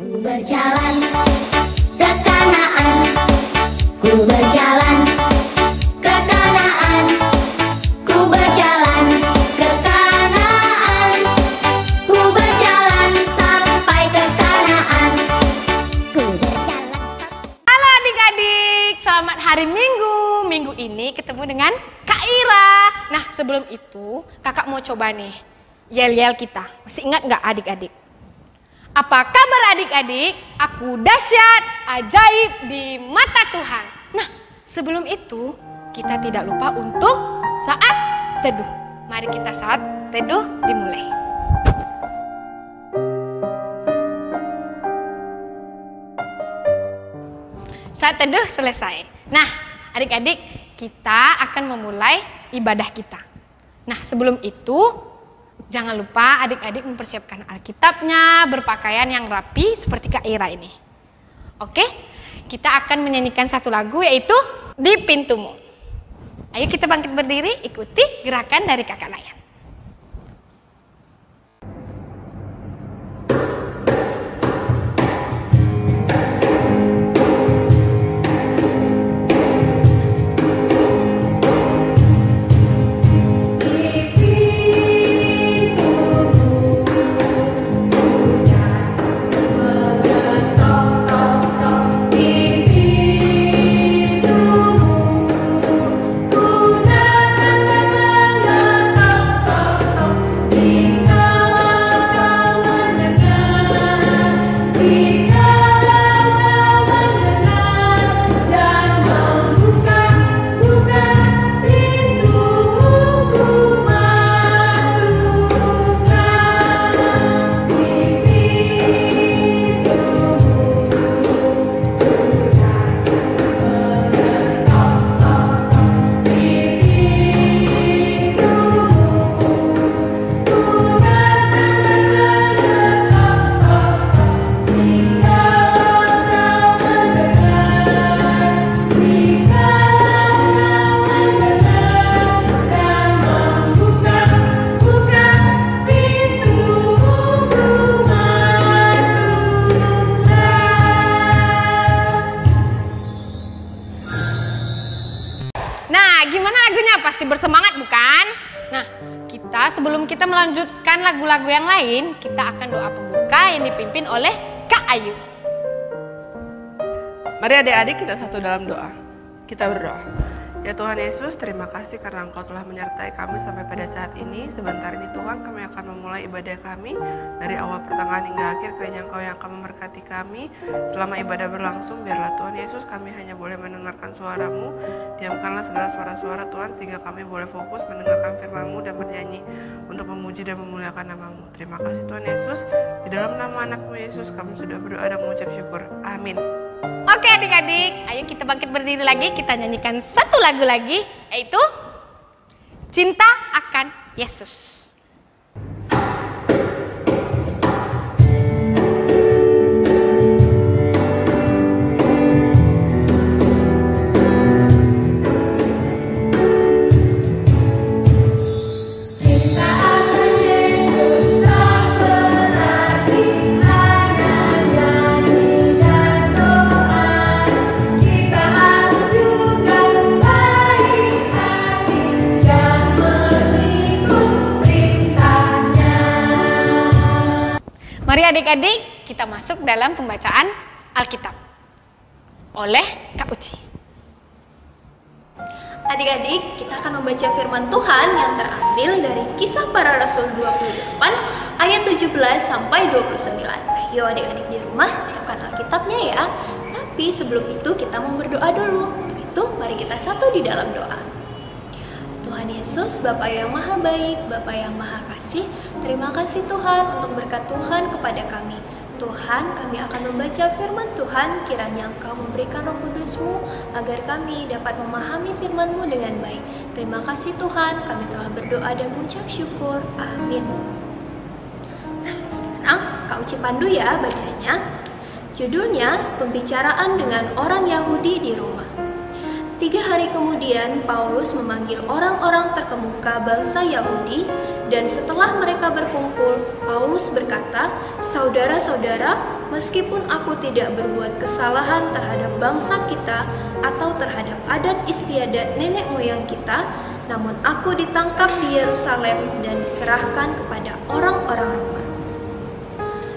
Ku berjalan ke Kanaan, ku berjalan ke Kanaan, ku berjalan ke Kanaan, ku berjalan sampai ke Kanaan, ku berjalan. Halo adik-adik, selamat hari Minggu. Minggu ini ketemu dengan Kak Ira. Nah sebelum itu kakak mau coba nih yel-yel kita. Masih ingat nggak adik-adik? Apa kabar adik-adik? Aku dahsyat, ajaib di mata Tuhan. Nah, sebelum itu kita tidak lupa untuk saat teduh. Mari kita saat teduh dimulai. Saat teduh selesai. Nah, adik-adik, kita akan memulai ibadah kita. Nah, sebelum itu jangan lupa adik-adik mempersiapkan Alkitabnya, berpakaian yang rapi seperti Kak Ira ini. Oke, kita akan menyanyikan satu lagu yaitu Di Pintumu. Ayo kita bangkit berdiri, ikuti gerakan dari kakak Layan. Pasti bersemangat bukan? Nah, sebelum kita melanjutkan lagu-lagu yang lain, kita akan doa pembuka yang dipimpin oleh Kak Ayu. Mari adik-adik kita satu dalam doa. Kita berdoa. Ya Tuhan Yesus, terima kasih karena Engkau telah menyertai kami sampai pada saat ini. Sebentar ini Tuhan, kami akan memulai ibadah kami dari awal pertengahan hingga akhir. Kiranya Engkau yang akan memberkati kami selama ibadah berlangsung. Biarlah Tuhan Yesus, kami hanya boleh mendengarkan suara-Mu. Diamkanlah segala suara-suara Tuhan, sehingga kami boleh fokus mendengarkan firman-Mu dan bernyanyi untuk memuji dan memuliakan nama-Mu. Terima kasih Tuhan Yesus. Di dalam nama anak-Mu Yesus, kami sudah berdoa dan mengucap syukur. Amin. Oke adik-adik, ayo kita bangkit berdiri lagi. Kita nyanyikan satu lagu lagi, yaitu Cinta Akan Yesus. Mari adik-adik kita masuk dalam pembacaan Alkitab oleh Kak Uci. Adik-adik, kita akan membaca firman Tuhan yang terambil dari Kisah Para Rasul 28 ayat 17 sampai 29. Ayo adik-adik di rumah siapkan Alkitabnya ya. Tapi sebelum itu kita mau berdoa dulu. Untuk itu mari kita satu di dalam doa. Tuhan Yesus, Bapa yang maha baik, Bapa yang maha kasih, terima kasih Tuhan untuk berkat Tuhan kepada kami. Tuhan, kami akan membaca firman Tuhan, kiranya Engkau memberikan Roh Kudus-Mu agar kami dapat memahami firman-Mu dengan baik. Terima kasih Tuhan, kami telah berdoa dan mengucap syukur. Amin. Nah, sekarang Kak Uci pandu ya bacanya. Judulnya, Pembicaraan dengan Orang Yahudi di Rumah. 3 hari kemudian, Paulus memanggil orang-orang terkemuka bangsa Yahudi, dan setelah mereka berkumpul, Paulus berkata, "Saudara-saudara, meskipun aku tidak berbuat kesalahan terhadap bangsa kita atau terhadap adat istiadat nenek moyang kita, namun aku ditangkap di Yerusalem dan diserahkan kepada orang-orang Roma.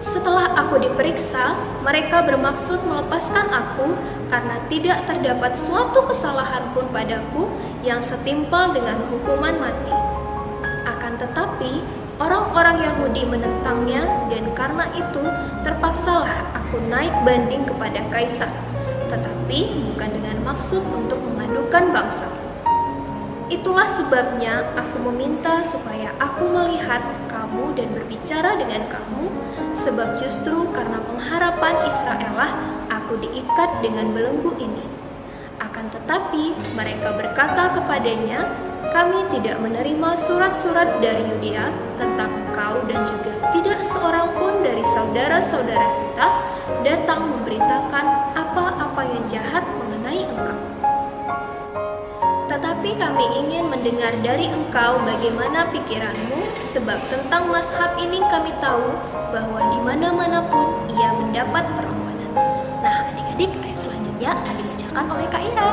Setelah aku diperiksa, mereka bermaksud melepaskan aku karena tidak terdapat suatu kesalahan pun padaku yang setimpal dengan hukuman mati. Akan tetapi, orang-orang Yahudi menentangnya, dan karena itu terpaksalah aku naik banding kepada Kaisar, tetapi bukan dengan maksud untuk memadukan bangsa. Itulah sebabnya aku meminta supaya aku melihat kamu dan berbicara dengan kamu, sebab justru karena pengharapan Israel lah aku diikat dengan belenggu ini." Akan tetapi mereka berkata kepadanya, "Kami tidak menerima surat-surat dari Yudea tentang engkau, dan juga tidak seorang pun dari saudara-saudara kita datang memberitakan apa-apa yang jahat mengenai engkau. Tetapi kami ingin mendengar dari engkau bagaimana pikiranmu, sebab tentang mazhab ini kami tahu bahwa di mana-mana pun ia mendapat perlawanan." Nah, adik-adik, ayat selanjutnya akan dibacakan oleh Kak Ira.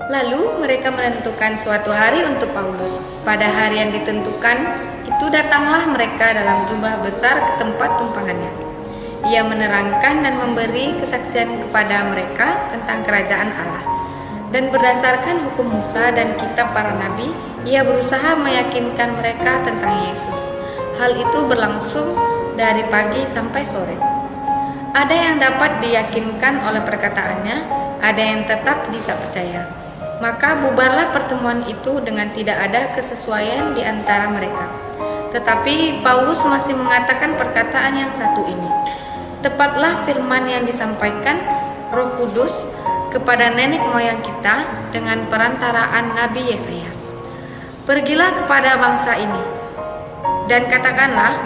Lalu mereka menentukan suatu hari untuk Paulus. Pada hari yang ditentukan itu datanglah mereka dalam jumlah besar ke tempat tumpangannya. Ia menerangkan dan memberi kesaksian kepada mereka tentang kerajaan Allah. Dan berdasarkan hukum Musa dan kitab para nabi, ia berusaha meyakinkan mereka tentang Yesus. Hal itu berlangsung dari pagi sampai sore. Ada yang dapat diyakinkan oleh perkataannya, ada yang tetap tidak percaya. Maka bubarlah pertemuan itu dengan tidak ada kesesuaian di antara mereka. Tetapi Paulus masih mengatakan perkataan yang satu ini. Tepatlah firman yang disampaikan Roh Kudus kepada nenek moyang kita dengan perantaraan Nabi Yesaya. "Pergilah kepada bangsa ini dan katakanlah,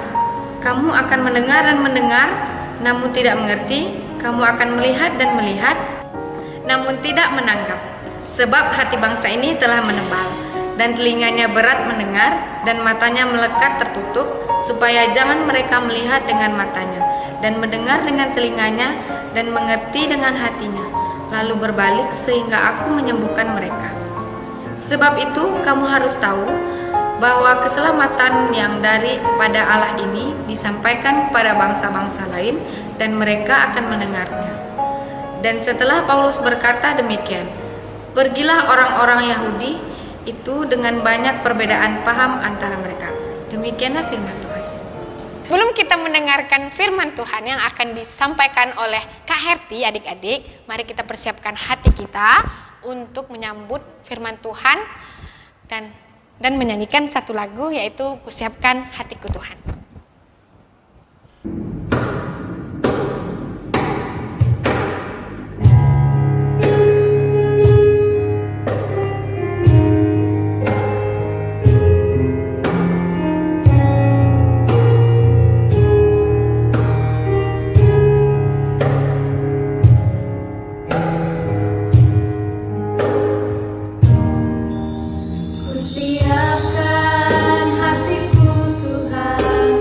kamu akan mendengar dan mendengar, namun tidak mengerti, kamu akan melihat dan melihat, namun tidak menangkap. Sebab hati bangsa ini telah menebal, dan telinganya berat mendengar, dan matanya melekat tertutup, supaya jangan mereka melihat dengan matanya, dan mendengar dengan telinganya, dan mengerti dengan hatinya, lalu berbalik sehingga aku menyembuhkan mereka. Sebab itu kamu harus tahu bahwa keselamatan yang daripada Allah ini disampaikan kepada bangsa-bangsa lain, dan mereka akan mendengarnya." Dan setelah Paulus berkata demikian, pergilah orang-orang Yahudi itu dengan banyak perbedaan paham antara mereka. Demikianlah firman Tuhan. Sebelum kita mendengarkan firman Tuhan yang akan disampaikan oleh Kak Herti, adik-adik, mari kita persiapkan hati kita untuk menyambut firman Tuhan dan menyanyikan satu lagu, yaitu Kusiapkan Hatiku Tuhan. Kusiapkan hatiku Tuhan,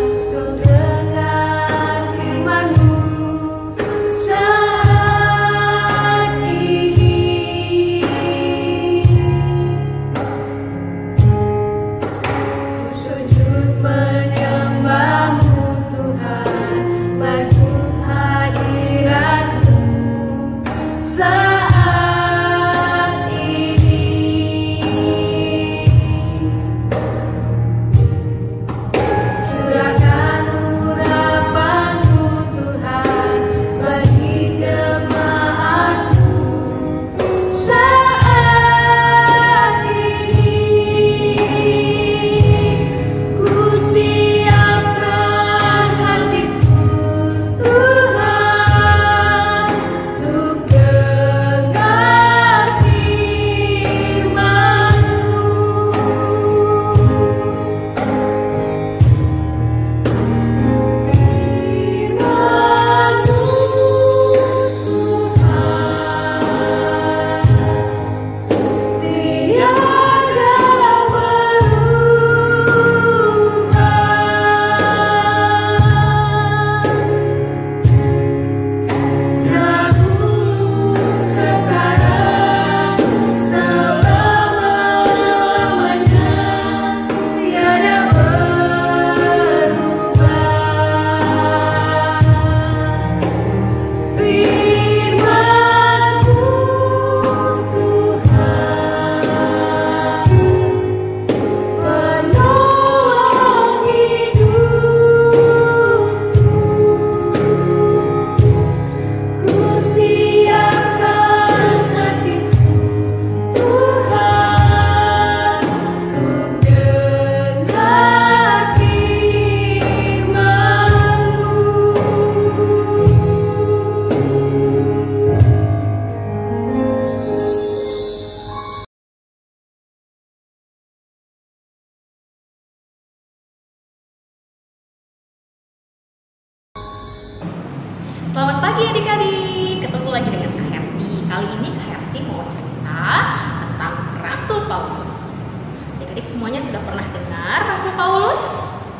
adik-adik semuanya sudah pernah dengar Rasul Paulus?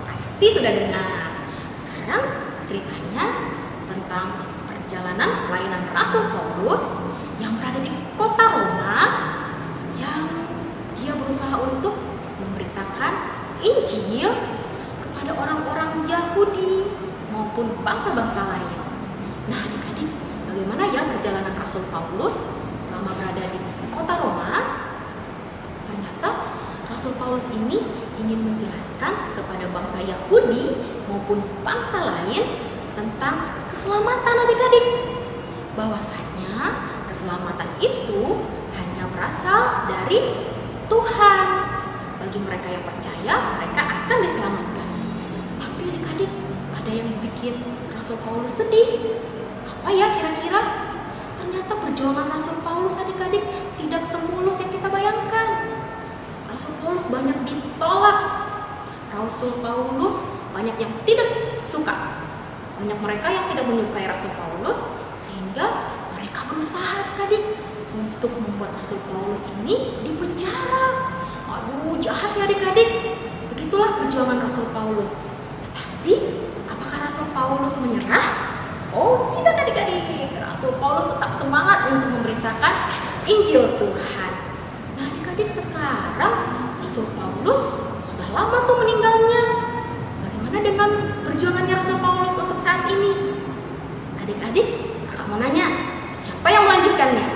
Pasti sudah dengar. Sekarang ceritanya tentang perjalanan pelayanan Rasul Paulus yang berada di kota Roma, yang dia berusaha untuk memberitakan Injil kepada orang-orang Yahudi maupun bangsa-bangsa lain. Nah, adik-adik, bagaimana ya perjalanan Rasul Paulus selama berada di kota Roma? Ternyata Rasul Paulus ini ingin menjelaskan kepada bangsa Yahudi maupun bangsa lain tentang keselamatan adik-adik. Bahwasanya keselamatan itu hanya berasal dari Tuhan. Bagi mereka yang percaya, mereka akan diselamatkan. Tetapi adik-adik, ada yang bikin Rasul Paulus sedih. Apa ya kira-kira? Ternyata perjuangan Rasul Paulus adik-adik tidak semulus yang kita bayangkan. Rasul Paulus banyak ditolak. Rasul Paulus banyak yang tidak suka. Banyak mereka yang tidak menyukai Rasul Paulus, sehingga mereka berusaha adik-adik untuk membuat Rasul Paulus ini dipenjara. Aduh, jahat ya adik-adik. Begitulah perjuangan Rasul Paulus. Tetapi, apakah Rasul Paulus menyerah? Oh, tidak adik-adik. Rasul Paulus tetap semangat untuk memberitakan Injil Tuhan. Nah, adik-adik, sekarang Rasul Paulus sudah lama tuh meninggalnya. Bagaimana dengan perjuangannya Rasul Paulus untuk saat ini? Adik-adik, kakak mau nanya, siapa yang melanjutkannya?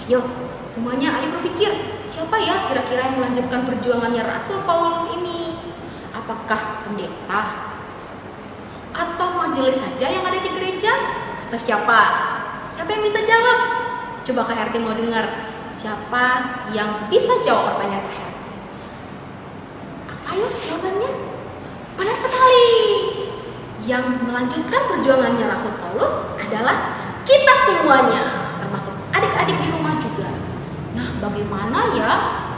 Ayo, semuanya ayo berpikir, siapa ya kira-kira yang melanjutkan perjuangannya Rasul Paulus ini? Apakah pendeta? Atau majelis saja yang ada di gereja? Atau siapa? Siapa yang bisa jawab? Coba Kak Herti mau dengar. Siapa yang bisa jawab pertanyaan Kak Herti? Ayo jawabannya. Benar sekali. Yang melanjutkan perjuangannya Rasul Paulus adalah kita semuanya, termasuk adik-adik di rumah juga. Nah, bagaimana ya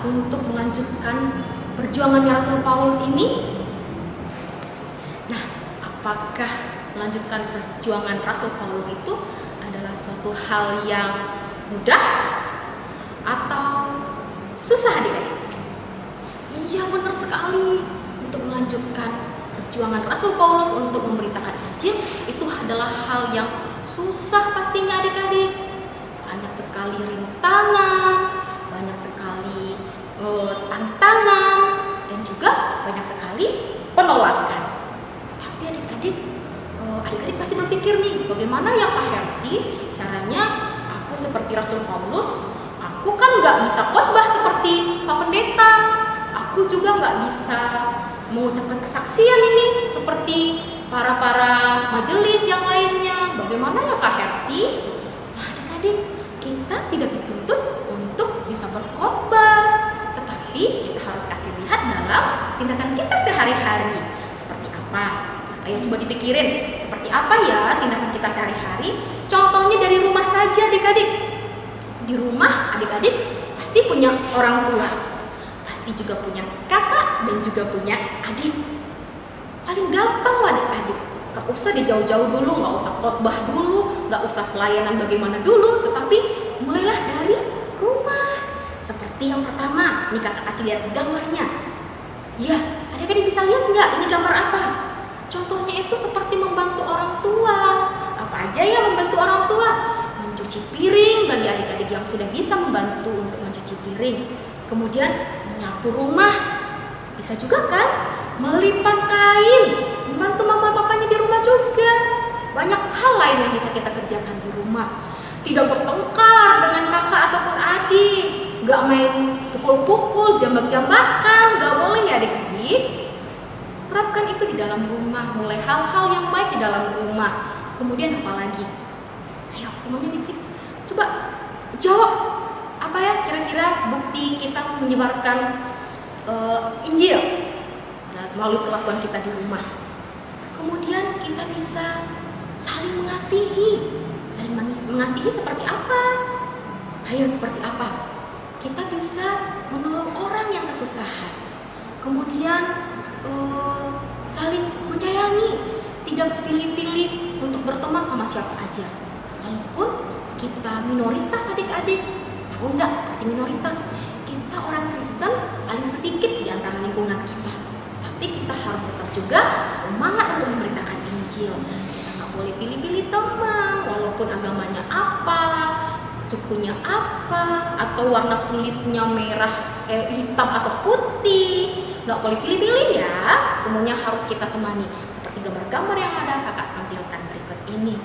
untuk melanjutkan perjuangannya Rasul Paulus ini? Nah, apakah melanjutkan perjuangan Rasul Paulus itu adalah suatu hal yang mudah atau susah adik-adik? Iya, benar sekali. Untuk melanjutkan perjuangan Rasul Paulus untuk memberitakan Injil itu adalah hal yang susah pastinya adik-adik. Banyak sekali rintangan, banyak sekali tantangan, dan juga banyak sekali penolakan. Tapi adik-adik pasti berpikir nih, bagaimana ya Kak Herti caranya aku seperti Rasul Paulus? Aku kan nggak bisa khotbah seperti Pak Pendeta. Aku juga nggak bisa mengucapkan kesaksian ini seperti para majelis yang lainnya. Bagaimana ya Kak Herti? Nah, adik-adik, kita tidak dituntut untuk bisa berkhotbah, tetapi kita harus kasih lihat dalam tindakan kita sehari-hari. Seperti apa? Ayo coba dipikirin, seperti apa ya tindakan kita sehari-hari? Contohnya dari rumah saja adik-adik. Di rumah adik-adik pasti punya orang tua, pasti juga punya kakak dan juga punya adik. Paling gampang loh adik-adik, gak usah dijauh-jauh dulu, gak usah khotbah dulu, gak usah pelayanan bagaimana dulu, tetapi mulailah dari rumah. Seperti yang pertama, nih kakak kasih lihat gambarnya. Ya, adik-adik bisa lihat nggak ini gambar apa? Contohnya itu seperti membantu orang tua. Apa aja ya membantu orang tua? Mencuci piring bagi adik-adik yang sudah bisa membantu untuk mencuci piring. Kemudian menyapu rumah. Bisa juga kan? Melipat kain. Membantu mama papanya di rumah juga. Banyak hal lain yang bisa kita kerjakan di rumah. Tidak bertengkar dengan kakak ataupun adik. Gak main pukul-pukul, jambak-jambakan. Gak boleh ya adik-adik. Terapkan itu di dalam rumah, mulai hal-hal yang baik di dalam rumah. Kemudian apa lagi? Ayo semuanya mikir. Coba jawab. Apa ya kira-kira bukti kita menyebarkan Injil melalui perlakuan kita di rumah? Kemudian kita bisa saling mengasihi. Saling mengasihi seperti apa? Ayo seperti apa? Kita bisa menolong orang yang kesusahan. Kemudian saling menyayangi, tidak pilih-pilih untuk berteman sama siapa aja. Walaupun kita minoritas adik-adik, tahu nggak arti minoritas? Kita orang Kristen paling sedikit sukunya apa, atau warna kulitnya merah, hitam atau putih. Nggak boleh pilih-pilih ya, semuanya harus kita temani. Seperti gambar-gambar yang ada kakak tampilkan berikut ini.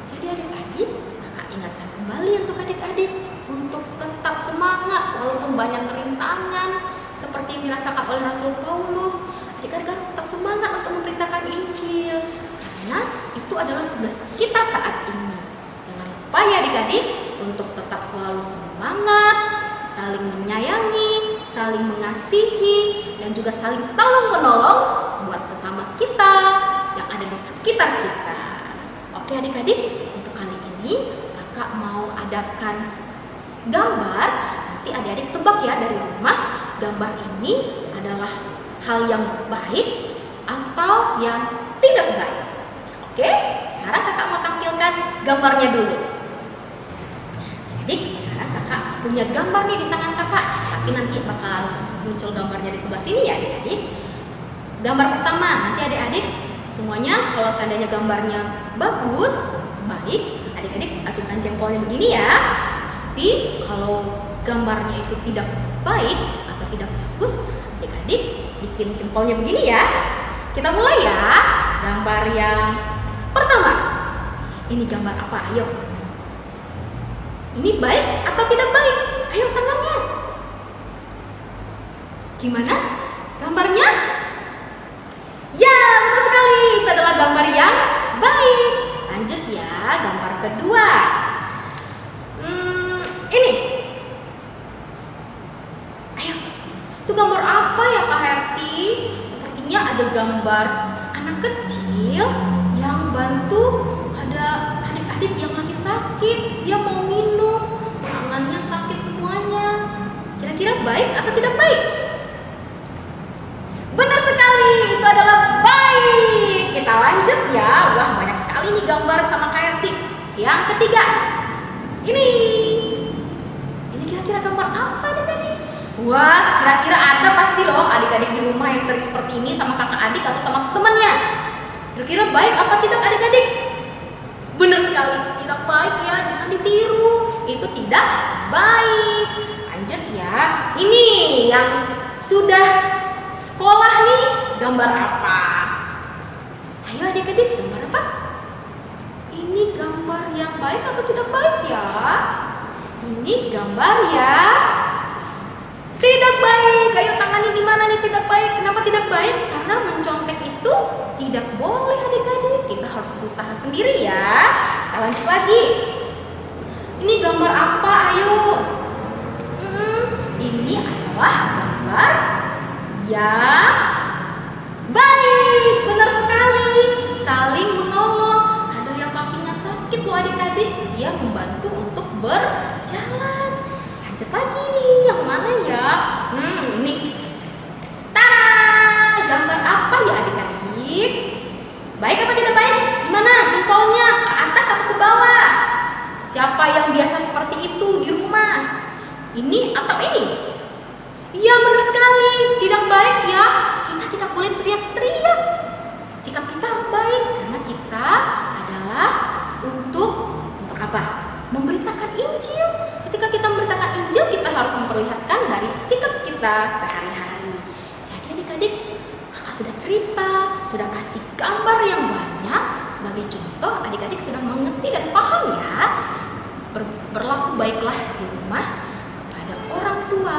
Jadi adik-adik, kakak ingatkan kembali untuk adik-adik untuk tetap semangat walaupun banyak rintangan seperti yang dirasakan oleh Rasul Paulus. Adik-adik harus tetap semangat untuk memberitakan Injil, karena itu adalah tugas kita saat ini. Jangan lupa ya adik-adik untuk tetap selalu semangat, saling menyayangi, saling mengasihi, dan juga saling tolong-menolong buat sesama kita yang ada di sekitar kita. Oke adik-adik, untuk kali ini kakak mau adakan gambar. Nanti adik-adik tebak ya dari rumah, gambar ini adalah hal yang baik atau yang tidak baik. Oke, sekarang kakak mau tampilkan gambarnya dulu. Adik, sekarang kakak punya gambar nih di tangan kakak, tapi nanti bakal muncul gambarnya di sebelah sini ya adik-adik. Gambar pertama, nanti adik-adik semuanya kalau seandainya gambarnya bagus, baik, adik-adik acungkan jempolnya begini ya. Tapi kalau gambarnya itu tidak baik atau tidak bagus, adik-adik bikin jempolnya begini ya. Kita mulai ya. Gambar yang pertama. Ini gambar apa? Ayo. Ini baik atau tidak baik? Ayo tangannya. Gimana? Gambarnya? Ya, betul sekali. Itu adalah gambar yang baik. Lanjut ya, gambar kedua. Ini. Ayo. Itu gambar apa ya Kak Herti? Sepertinya ada gambar anak kecil yang bantu ada adik-adik yang lagi sakit. Dia mau minum, tangannya sakit semuanya. Kira-kira baik atau tidak baik? Benar sekali, itu adalah baik. Kita lanjut ya. Wah, banyak sekali nih gambar sama Kak Herti. Yang ketiga. Ini kira-kira gambar apa adik-adik? Wah, kira-kira ada pasti loh adik-adik di rumah yang sering seperti ini sama kakak adik atau sama temannya. Kira-kira baik apa tidak adik-adik? Benar sekali, tidak baik ya, jangan ditiru. Itu tidak baik. Lanjut ya. Ini yang sudah sekolah nih, gambar apa? Ayo adik-adik, gambar apa? Ini gambar yang baik atau tidak baik ya? Ini gambar ya tidak baik. Ayo tangani di mana nih tidak baik? Kenapa tidak baik? Karena mencontek itu tidak boleh adik-adik. Kita harus berusaha sendiri ya. Kita lanjut lagi. Ini gambar apa? Ayo. Ini adalah gambar yang baik. Benar sekali. Saling menolong. Ada yang kakinya sakit loh adik-adik. Dia membantu untuk berjalan. Lanjut lagi nih, yang mana ya? Ini. Tada! Gambar apa ya adik-adik? Baik apa tidak baik? Gimana jempolnya? Ke atas atau ke bawah? Siapa yang biasa seperti itu di rumah? Ini atau ini? Iya benar sekali, tidak baik ya. Kita tidak boleh teriak-teriak. Sikap kita harus baik karena kita adalah untuk apa? Memberitakan Injil. Ketika kita memberitakan Injil, kita harus memperlihatkan dari sikap kita sehari-hari. Jadi adik-adik, kakak sudah cerita, sudah kasih gambar yang banyak sebagai contoh. Adik-adik sudah mengerti dan paham ya. Berlaku baiklah di rumah kepada orang tua,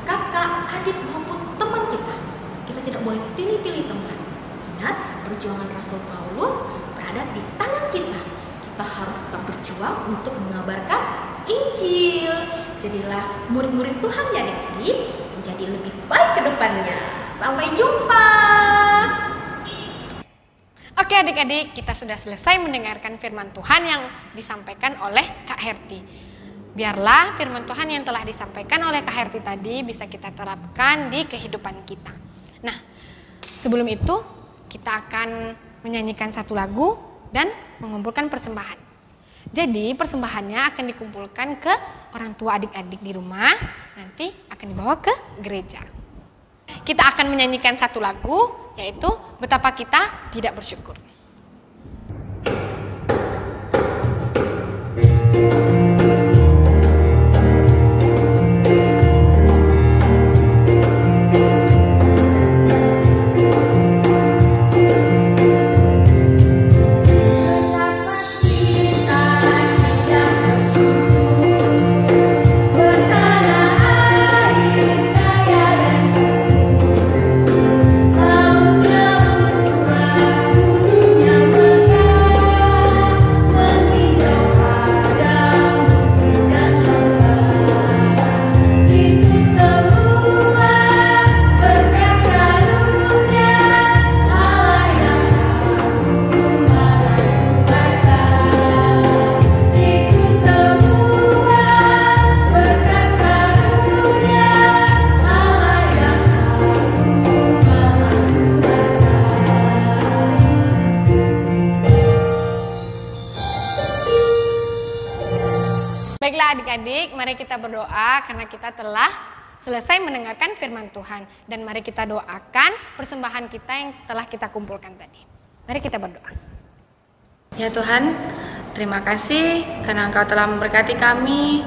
kakak, adik maupun teman kita. Kita tidak boleh pilih-pilih teman. Ingat, perjuangan Rasul Paulus berada di tangan kita. Kita harus tetap berjuang untuk mengabarkan Injil. Jadilah murid-murid Tuhan ya adik-adik, menjadi lebih baik ke depannya. Sampai jumpa. Oke adik-adik, kita sudah selesai mendengarkan firman Tuhan yang disampaikan oleh Kak Herti. Biarlah firman Tuhan yang telah disampaikan oleh Kak Herti tadi bisa kita terapkan di kehidupan kita. Nah, sebelum itu kita akan menyanyikan satu lagu dan mengumpulkan persembahan. Jadi persembahannya akan dikumpulkan ke orang tua adik-adik di rumah, nanti akan dibawa ke gereja. Kita akan menyanyikan satu lagu, yaitu Betapa Kita Tidak Bersyukur. adik-adik, mari kita berdoa karena kita telah selesai mendengarkan firman Tuhan. Dan mari kita doakan persembahan kita yang telah kita kumpulkan tadi. Mari kita berdoa. Ya Tuhan, terima kasih karena Engkau telah memberkati kami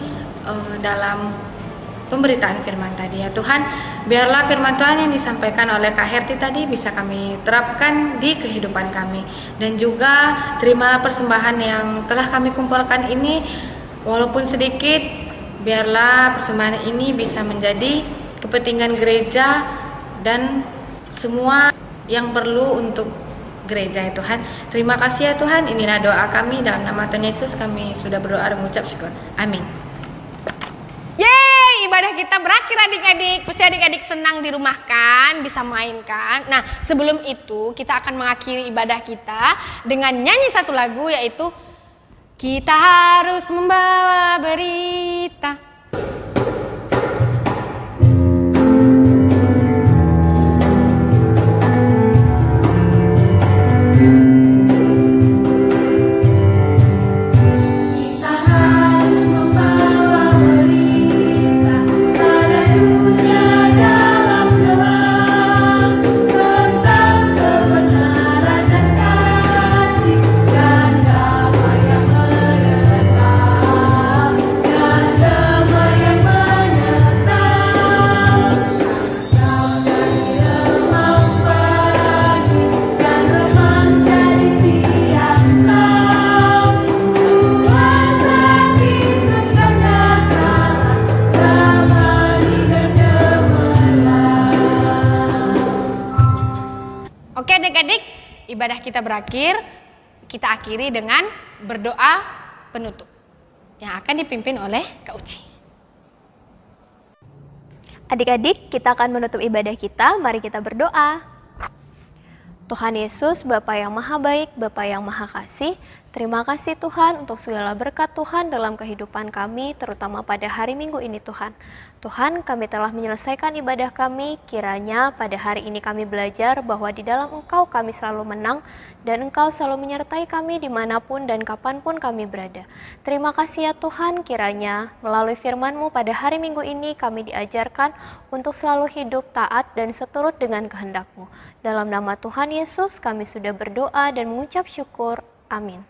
dalam pemberitaan firman tadi. Ya Tuhan, biarlah firman Tuhan yang disampaikan oleh Kak Herti tadi bisa kami terapkan di kehidupan kami. Dan juga terimalah persembahan yang telah kami kumpulkan ini, walaupun sedikit, biarlah persembahan ini bisa menjadi kepentingan gereja dan semua yang perlu untuk gereja ya Tuhan. Terima kasih ya Tuhan, inilah doa kami dalam nama Tuhan Yesus kami sudah berdoa dan mengucap syukur. Amin. Yeay, ibadah kita berakhir adik-adik. Pasti adik-adik senang di rumah kan, bisa main kan. Nah, sebelum itu kita akan mengakhiri ibadah kita dengan nyanyi satu lagu, yaitu Kita Harus Membawa Berita. Adik-adik, ibadah kita berakhir, kita akhiri dengan berdoa penutup yang akan dipimpin oleh Kak Uci. Adik-adik, kita akan menutup ibadah kita, mari kita berdoa. Tuhan Yesus, Bapa yang Maha Baik, Bapa yang Maha Kasih, terima kasih Tuhan untuk segala berkat Tuhan dalam kehidupan kami, terutama pada hari Minggu ini Tuhan. Tuhan, kami telah menyelesaikan ibadah kami, kiranya pada hari ini kami belajar bahwa di dalam Engkau kami selalu menang, dan Engkau selalu menyertai kami dimanapun dan kapanpun kami berada. Terima kasih ya Tuhan, kiranya melalui firman-Mu pada hari Minggu ini kami diajarkan untuk selalu hidup taat dan seturut dengan kehendak-Mu. Dalam nama Tuhan Yesus kami sudah berdoa dan mengucap syukur. Amin.